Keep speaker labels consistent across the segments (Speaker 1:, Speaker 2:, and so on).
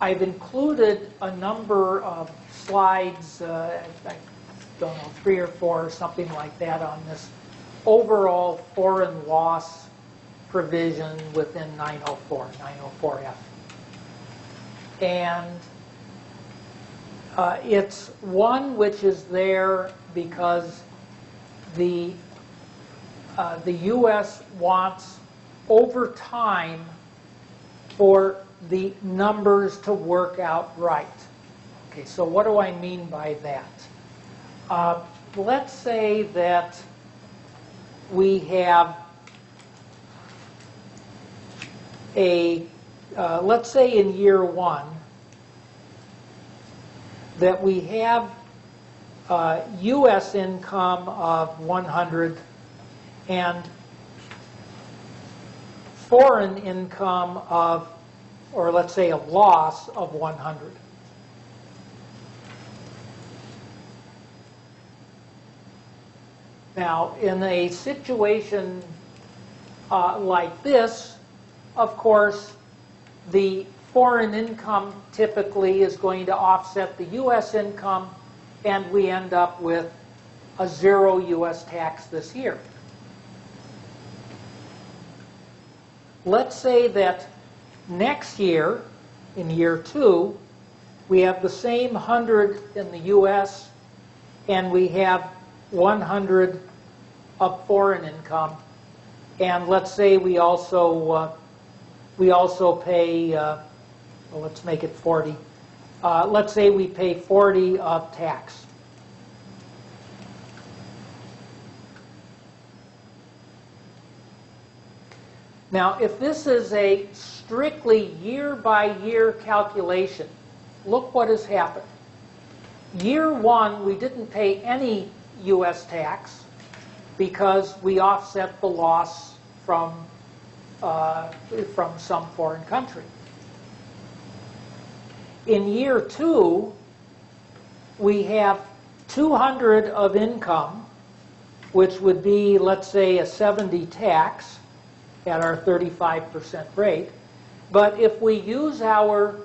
Speaker 1: I've included a number of slides, I don't know, 3 or 4 or something like that on this overall foreign loss provision within 904F. And it's one which is there because the U.S. wants over time for the numbers to work out right. Okay, so what do I mean by that? Let's say that we have let's say in year 1 that we have U.S. income of 100 and foreign income of, or let's say a loss of 100. Now, in a situation like this, of course, the foreign income typically is going to offset the U.S. income, and we end up with a 0 U.S. tax this year. Let's say that next year, in year 2, we have the same 100 in the U.S. and we have 100 of foreign income, and let's say we also pay. Well, let's make it 40. Let's say we pay 40 of tax. Now, if this is a strictly year-by-year calculation, look what has happened. Year 1, we didn't pay any U.S. tax because we offset the loss from some foreign country. In year 2, we have 200 of income, which would be, let's say, a 70 tax at our 35% rate. But if we use our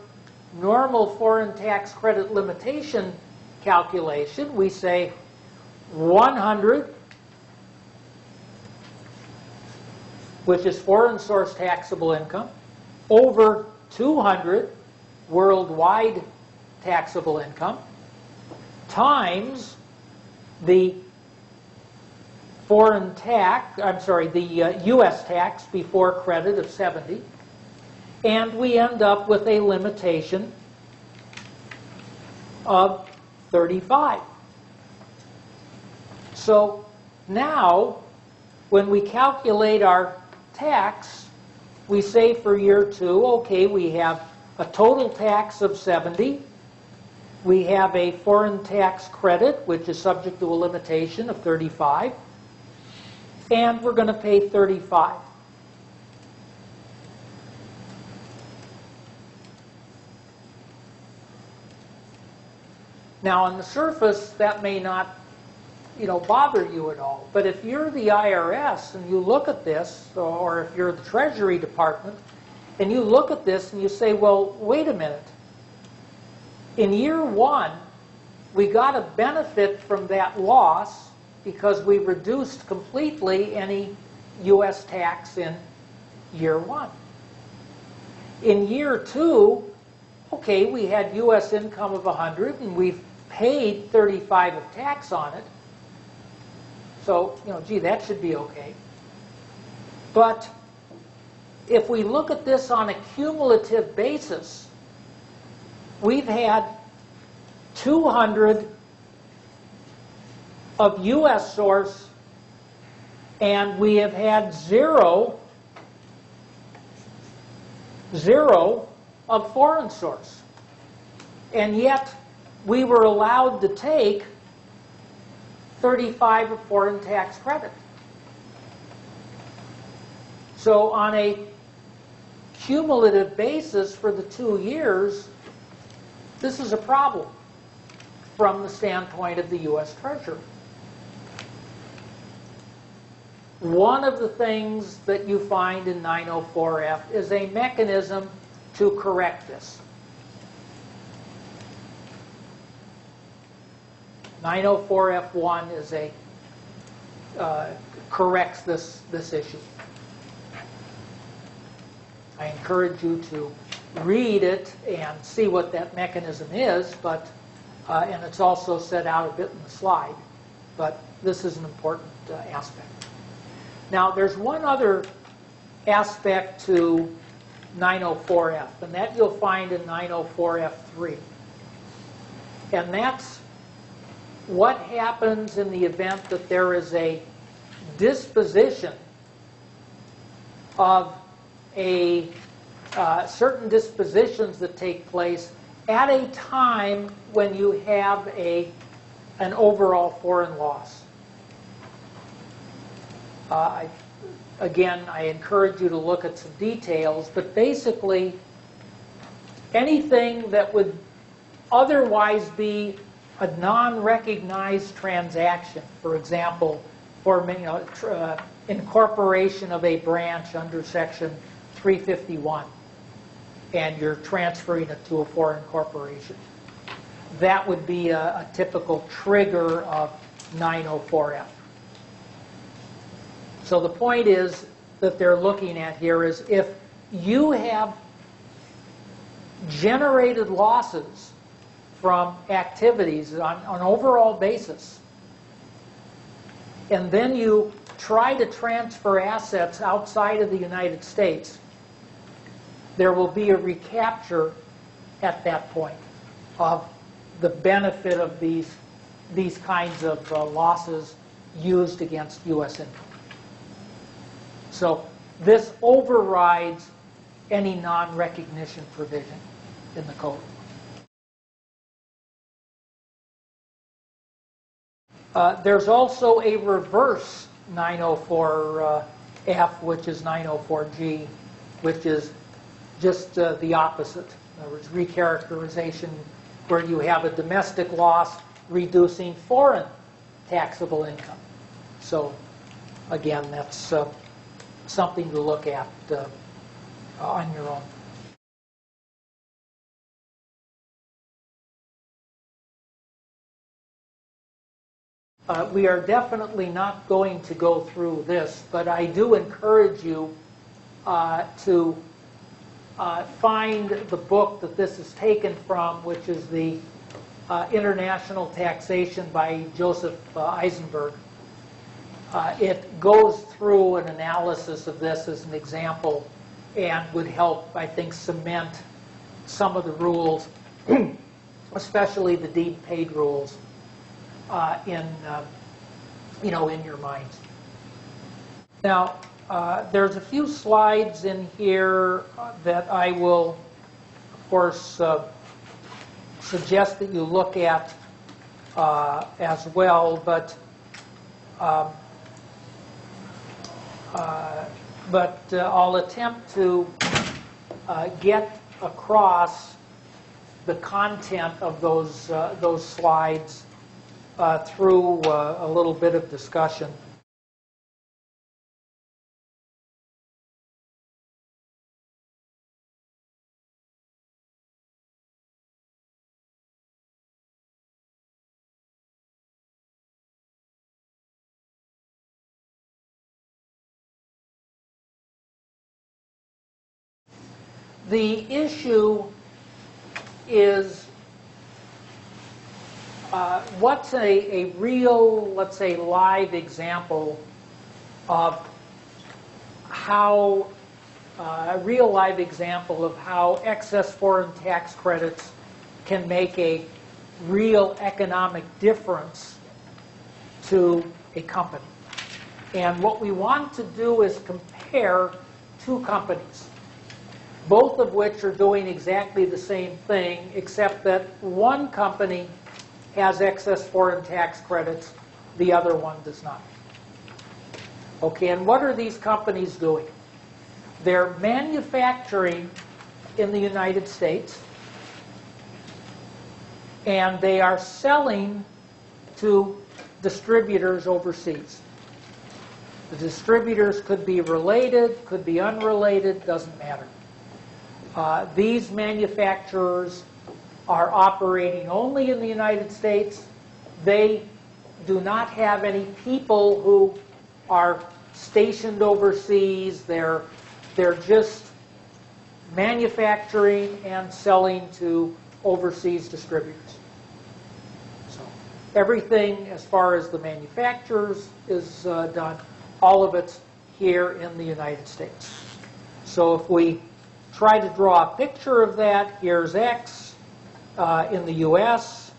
Speaker 1: normal foreign tax credit limitation calculation, we say 100, which is foreign source taxable income, over 200 worldwide taxable income, times the foreign tax, the U.S. tax before credit of 70, and we end up with a limitation of 35. So now, when we calculate our tax, we say for year 2, okay, we have a total tax of 70. We have a foreign tax credit, which is subject to a limitation of 35. And we're going to pay 35. Now, on the surface, that may not, bother you at all. But if you're the IRS and you look at this, or if you're the Treasury Department, and you look at this and you say, well, wait a minute. In year 1, we got a benefit from that loss because we reduced completely any U.S. tax in year 1. In year 2, okay, we had U.S. income of 100 and we've paid 35 of tax on it. So, gee, that should be okay. But if we look at this on a cumulative basis, we've had 200 of U.S. source, and we have had zero of foreign source. And yet, we were allowed to take 35 of foreign tax credit. So on a cumulative basis for the 2 years, this is a problem from the standpoint of the U.S. Treasury. One of the things that you find in 904F is a mechanism to correct this. 904F1 is corrects this issue. I encourage you to read it and see what that mechanism is, but and it's also set out a bit in the slide, but this is an important aspect. Now, there's one other aspect to 904F, and that you'll find in 904F3. And that's what happens in the event that there is a disposition of certain dispositions that take place at a time when you have an overall foreign loss. Again, I encourage you to look at some details, but basically anything that would otherwise be a non-recognized transaction, for example, for incorporation of a branch under Section 351, and you're transferring it to a foreign corporation. That would be a typical trigger of 904F. So the point is that they're looking at here is if you have generated losses from activities on an overall basis, and then you try to transfer assets outside of the United States, there will be a recapture at that point of the benefit of these kinds of losses used against U.S. income. So this overrides any non-recognition provision in the code. There's also a reverse 904F, which is 904G, which is just the opposite. In other words, recharacterization where you have a domestic loss reducing foreign taxable income. So again, that's something to look at on your own. We are definitely not going to go through this, but I do encourage you to find the book that this is taken from, which is the International Taxation by Joseph Eisenberg. It goes through an analysis of this as an example and would help, I think, cement some of the rules, especially the deed paid rules, in your minds. Now, there's a few slides in here that I will, of course, suggest that you look at as well, but I'll attempt to get across the content of those slides through a little bit of discussion. The issue is what's a real, let's say, live example of how excess foreign tax credits can make a real economic difference to a company. And what we want to do is compare two companies, both of which are doing exactly the same thing, except that one company has excess foreign tax credits, the other one does not. Okay, and what are these companies doing? They're manufacturing in the United States, and they are selling to distributors overseas. The distributors could be related, could be unrelated, doesn't matter. These manufacturers are operating only in the United States. they do not have any people who are stationed overseas. They're just manufacturing and selling to overseas distributors. So everything as far as the manufacturers is done, all of it's here in the United States. So if we try to draw a picture of that, here's X in the US.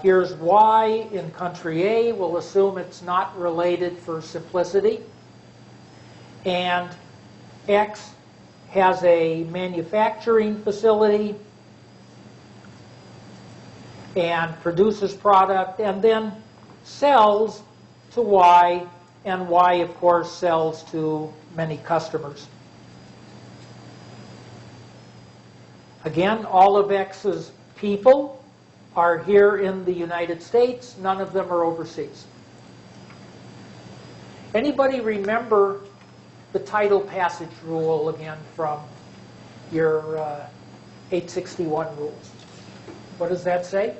Speaker 1: Here's Y in country A. We'll assume it's not related for simplicity. And X has a manufacturing facility and produces product and then sells to Y, and Y, of course, sells to many customers. Again, all of X's people are here in the United States. None of them are overseas. Anybody remember the title passage rule again from your 861 rules? What does that say?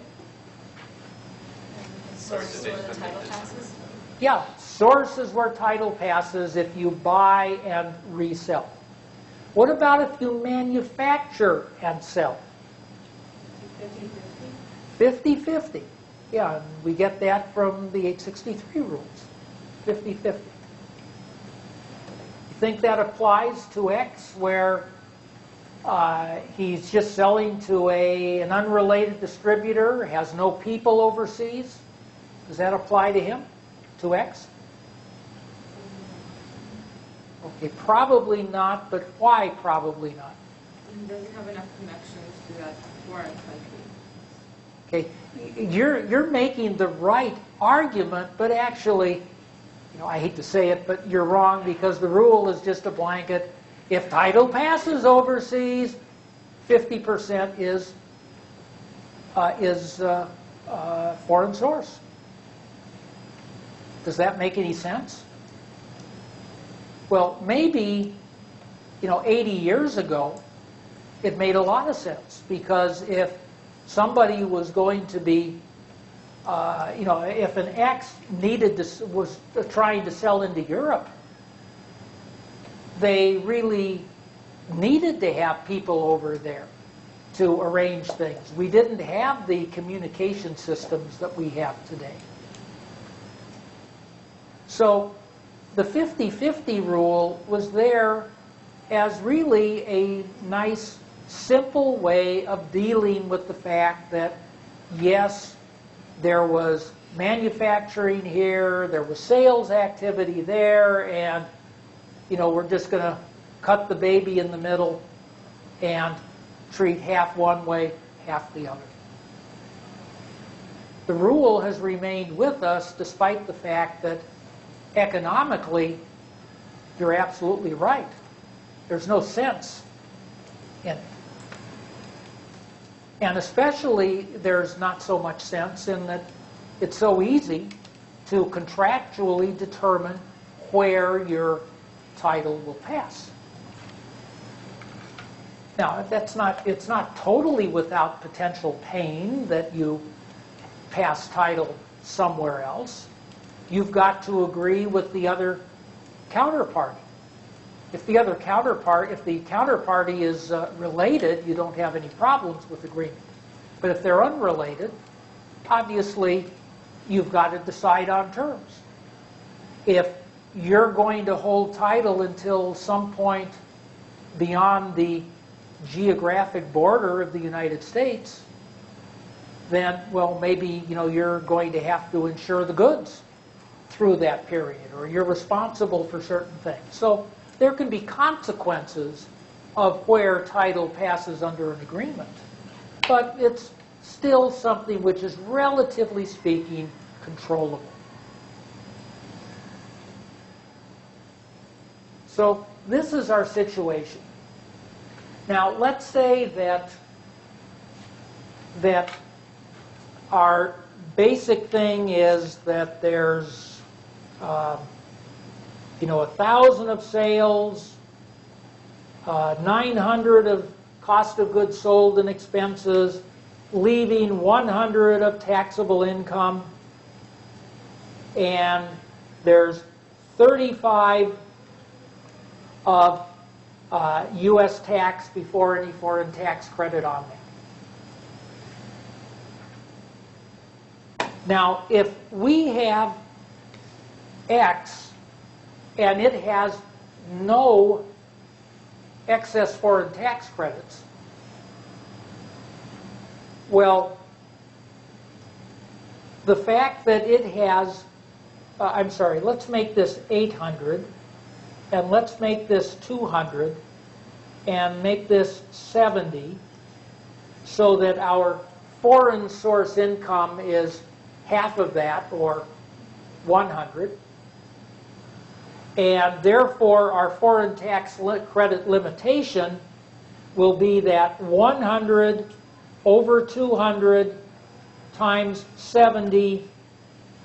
Speaker 2: Sources where the title passes?
Speaker 1: Yeah, sources where title passes if you buy and resell. What about if you manufacture and sell?
Speaker 2: 50-50.
Speaker 1: 50-50. Yeah, and we get that from the 863 rules. 50-50. You think that applies to X where he's just selling to an unrelated distributor, has no people overseas? Does that apply to him, to X? Okay, probably not, but why probably not?
Speaker 2: He doesn't have enough connections to that foreign country.
Speaker 1: Okay, you're making the right argument, but actually, I hate to say it, but you're wrong because the rule is just a blanket. If title passes overseas, 50% is foreign source. Does that make any sense? Well, maybe, 80 years ago, it made a lot of sense because if somebody was going to be, if an X was trying to sell into Europe, they really needed to have people over there to arrange things. We didn't have the communication systems that we have today. So the 50-50 rule was there as really a nice, simple way of dealing with the fact that, yes, there was manufacturing here, there was sales activity there, and we're just going to cut the baby in the middle and treat half one way, half the other. The rule has remained with us despite the fact that economically, you're absolutely right. There's no sense in it. And especially, there's not so much sense in that it's so easy to contractually determine where your title will pass. Now, it's not totally without potential pain that you pass title somewhere else. You've got to agree with the other counterparty. If the counterparty is related, you don't have any problems with agreement. But if they're unrelated, obviously, you've got to decide on terms. If you're going to hold title until some point beyond the geographic border of the United States, then, well, maybe, you're going to have to insure the goods through that period, or you're responsible for certain things. So there can be consequences of where title passes under an agreement. But it's still something which is, relatively speaking, controllable. So this is our situation. Now, let's say that our basic thing is that there's 1,000 of sales, 900 of cost of goods sold and expenses, leaving 100 of taxable income, and there's 35 of U.S. tax before any foreign tax credit on that. Now, if we have X and it has no excess foreign tax credits, well, the fact that it has, let's make this 800, and let's make this 200, and make this 70, so that our foreign source income is half of that, or 100. And therefore, our foreign tax credit limitation will be that 100 over 200 times 70.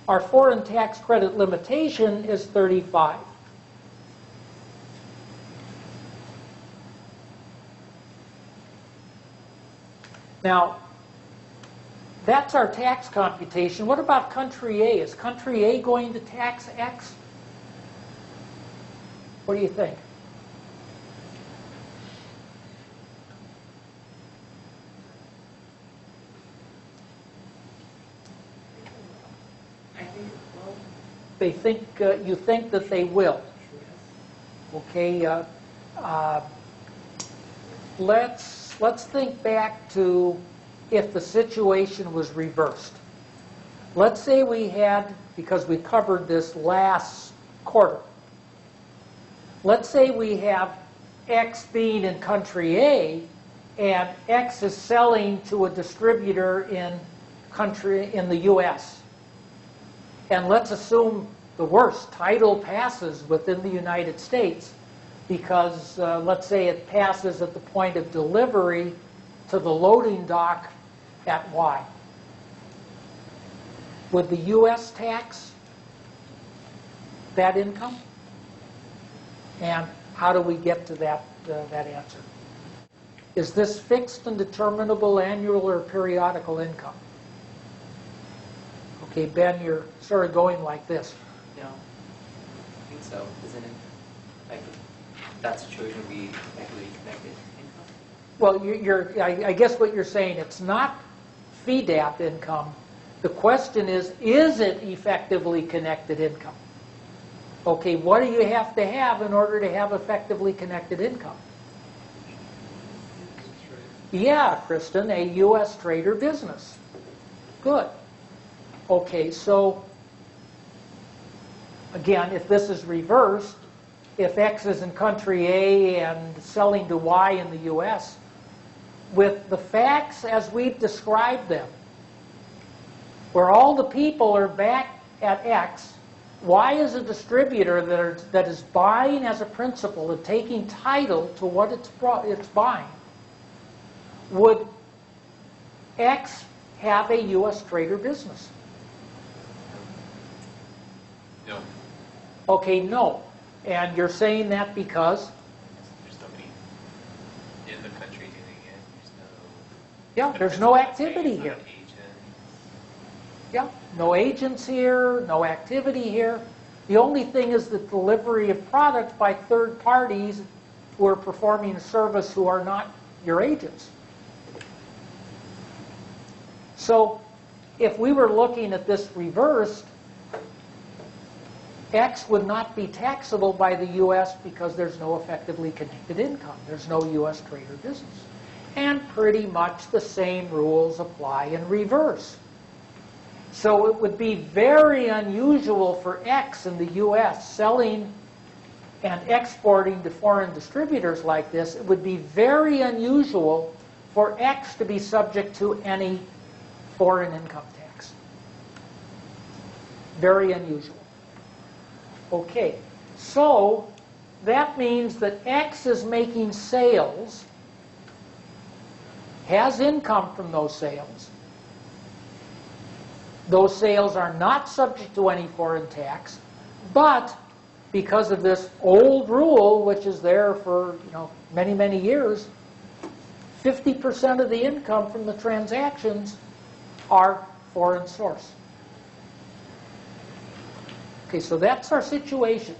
Speaker 1: Our foreign tax credit limitation is 35. Now, that's our tax computation. What about country A? Is country A going to tax X? What do you think?
Speaker 2: I think it will.
Speaker 1: They think, you think that they will. Okay, let's think back to if the situation was reversed. Let's say we had, because we covered this last quarter, let's say we have X being in country A, and X is selling to a distributor in the U.S. And let's assume the worst, title passes within the United States, because let's say it passes at the point of delivery to the loading dock at Y. Would the U.S. tax that income? And how do we get to that answer? Is this fixed and determinable annual or periodical income? Okay, Ben, you're sort of going like this.
Speaker 3: No, I think so, isn't it? Like, that situation would be equity connected income?
Speaker 1: Well, I guess what you're saying, it's not FEDAP income. The question is it effectively connected income? Okay, what do you have to have in order to have effectively connected income? Yeah, Kristen, a U.S. trade or business. Good. Okay, so again, if this is reversed, if X is in country A and selling to Y in the U.S., with the facts as we've described them, where all the people are back at X, Y is a distributor that is buying as a principal and taking title to what it's buying. Would X have a U.S. trade or business?
Speaker 4: No.
Speaker 1: Okay, no. And you're saying that because?
Speaker 4: There's nobody in the country doing it.
Speaker 1: There's no activity here.
Speaker 4: Agent.
Speaker 1: Yeah, no agents here, no activity here. The only thing is the delivery of product by third parties who are performing a service who are not your agents. So if we were looking at this reversed, X would not be taxable by the U.S. because there's no effectively connected income. There's no U.S. trade or business. And pretty much the same rules apply in reverse. So it would be very unusual for X in the U.S. selling and exporting to foreign distributors like this. It would be very unusual for X to be subject to any foreign income tax. Very unusual. Okay, so that means that X is making sales, has income from those sales. Those sales are not subject to any foreign tax, but because of this old rule, which is there for many, many years, 50% of the income from the transactions are foreign source. Okay, so that's our situation.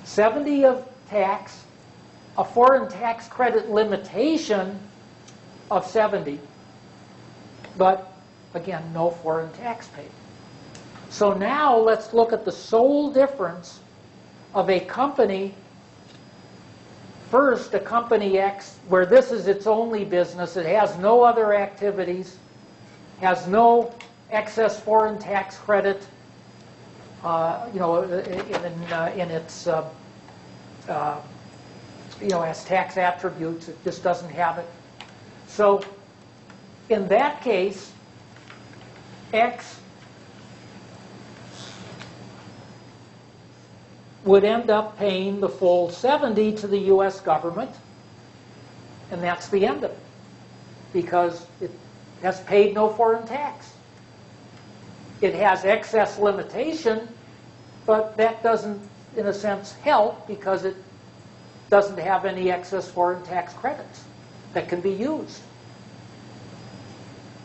Speaker 1: 70 of tax, a foreign tax credit limitation of 70, but again, no foreign tax paid. So now let's look at the sole difference of a company. First, a company X, where this is its only business, it has no other activities, has no excess foreign tax credit, in its, as tax attributes. It just doesn't have it. So, in that case, X would end up paying the full 70 to the U.S. government, and that's the end of it, because it has paid no foreign tax. It has excess limitation, but that doesn't, in a sense, help, because it doesn't have any excess foreign tax credits that can be used.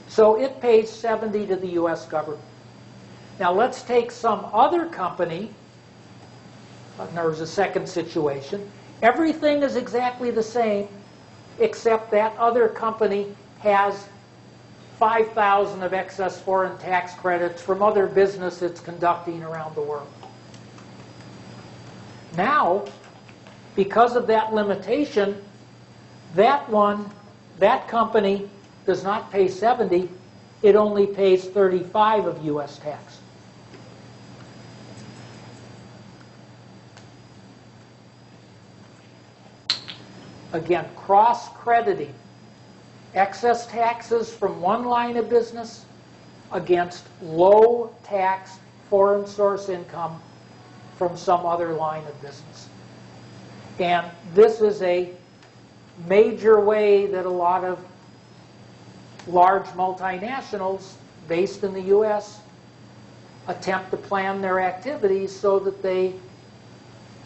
Speaker 1: So it pays 70 to the U.S. government. Now let's take some other company. There's a second situation. Everything is exactly the same, except that other company has 5,000 of excess foreign tax credits from other business it's conducting around the world. Now, because of that limitation, that company does not pay 70, it only pays 35 of U.S. tax. Again, cross-crediting excess taxes from one line of business against low-tax foreign source income from some other line of business. And this is a major way that a lot of large multinationals based in the U.S. attempt to plan their activities so that they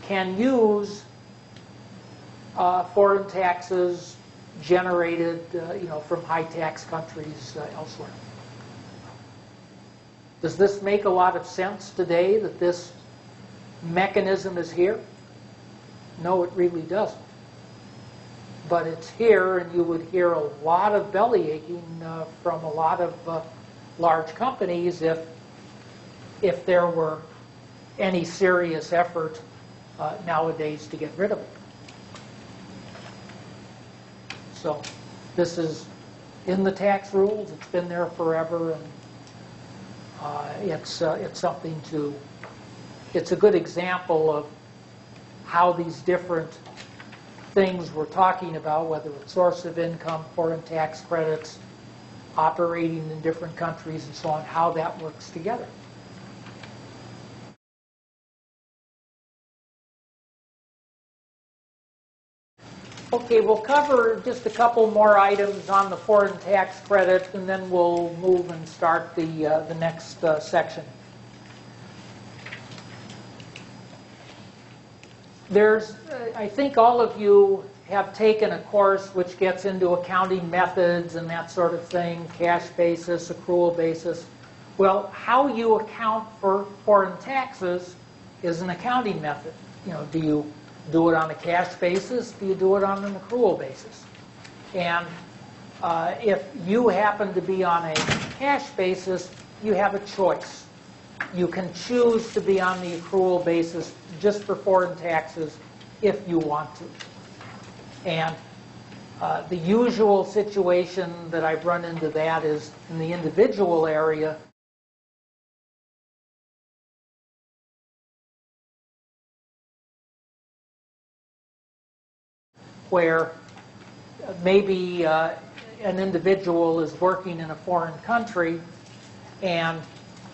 Speaker 1: can use foreign taxes generated, from high-tax countries elsewhere. Does this make a lot of sense today that this mechanism is here? No, it really doesn't. But it's here, and you would hear a lot of belly aching from a lot of large companies if there were any serious effort nowadays to get rid of it. So this is in the tax rules. It's been there forever, and it's something to. It's a good example of how these different things we're talking about, whether it's source of income, foreign tax credits, operating in different countries, and so on, how that works together. Okay, we'll cover just a couple more items on the foreign tax credit, and then we'll move and start the next section. I think all of you have taken a course which gets into accounting methods and that sort of thing, cash basis, accrual basis. Well, how you account for foreign taxes is an accounting method. Do you do it on a cash basis? Do you do it on an accrual basis? And if you happen to be on a cash basis, you have a choice. You can choose to be on the accrual basis just for foreign taxes if you want to. And the usual situation that I've run into that is in the individual area. Where maybe an individual is working in a foreign country and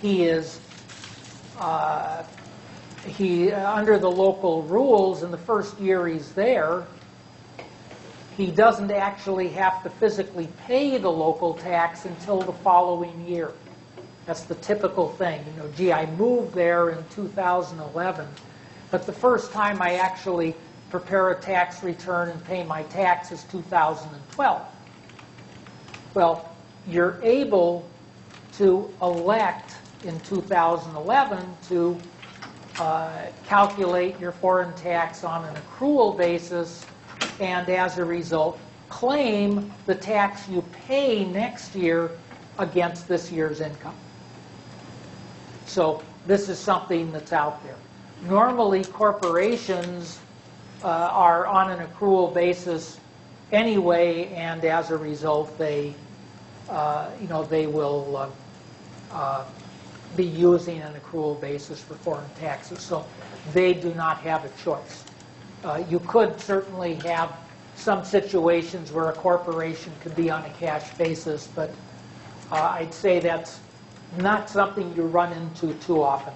Speaker 1: he is under the local rules in the first year he's there, he doesn't actually have to physically pay the local tax until the following year. That's the typical thing. Gee, I moved there in 2011, but the first time I actually prepare a tax return and pay my taxes 2012. Well, you're able to elect in 2011 to calculate your foreign tax on an accrual basis, and as a result, claim the tax you pay next year against this year's income. So this is something that's out there. Normally, corporations are on an accrual basis anyway, and as a result, they they will be using an accrual basis for foreign taxes. So they do not have a choice. You could certainly have some situations where a corporation could be on a cash basis, but I'd say that's not something you run into too often.